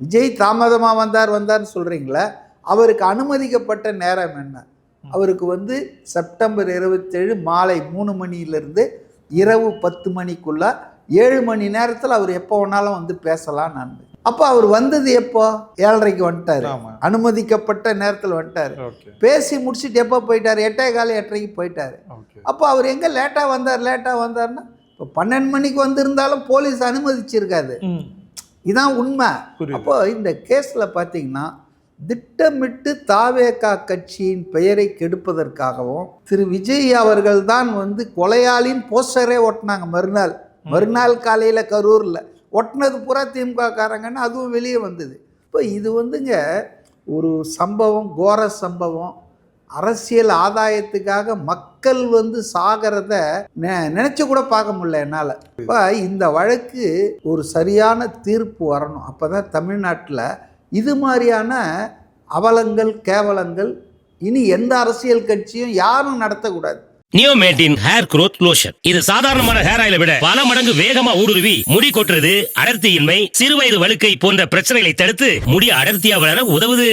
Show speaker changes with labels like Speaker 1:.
Speaker 1: விஜய் தாமதமா வந்தார்னு சொல்றீங்களா? அவருக்கு அனுமதிக்கப்பட்ட நேரம் என்ன? அவருக்கு வந்து செப்டம்பர் 27 மாலை 3 மணியிலிருந்து இரவு 10 மணிக்குள்ள 7 மணி நேரத்தில் அவர் எப்போ வேணாலும் வந்து பேசலாம். நான் அப்போ அவர் வந்தது எப்போ? 7:30க்கு வந்துட்டாரு. அனுமதிக்கப்பட்ட நேரத்தில் வந்துட்டாரு. பேசி முடிச்சுட்டு எப்போ போயிட்டாரு? 8:15 8:30க்கு போயிட்டாரு. அப்போ அவர் எங்கே லேட்டாக வந்தார்னா இப்போ 12 மணிக்கு வந்திருந்தாலும் போலீஸ் அனுமதிச்சிருக்காது. இதான் உண்மை. அப்போ இந்த கேஸில் பார்த்தீங்கன்னா திட்டமிட்டு தாவேகா கட்சியின் பெயரை கெடுப்பதற்காகவும் திரு விஜய் அவர்கள் தான் வந்து கொலையாளின் போஸ்டரே ஒட்டினாங்க. மறுநாள் காலையில் கரூரில் ஒட்டினது பூரா திமுக காரங்கன்னு அதுவும் வெளியே வந்தது. இப்போ இது வந்துங்க ஒரு சம்பவம், கோர சம்பவம். அரசியல் ஆதாயத்துக்காக மக்கள் வந்து சாகிறத நினைச்சு கூட பார்க்க முடியல என்னால். இப்போ இந்த வழக்கு ஒரு சரியான தீர்ப்பு வரணும். அப்போ தான் தமிழ்நாட்டில் இது மாதிரியான அவலங்கள், கேவலங்கள் இனி எந்த அரசியல் கட்சியும் யாரும் நடத்தக்கூடாது.
Speaker 2: நியோமேட்டின் ஹேர் குரோத் லோஷன். இது சாதாரணமான ஹேர் ஆயிலை விட பல மடங்கு வேகமா ஊடுருவி முடி கொட்டுறது, அடர்த்தியின்மை, சிறுவயது வழுக்கை போன்ற பிரச்சனைகளை தடுத்து முடி அடர்த்தியா வளர உதவுது.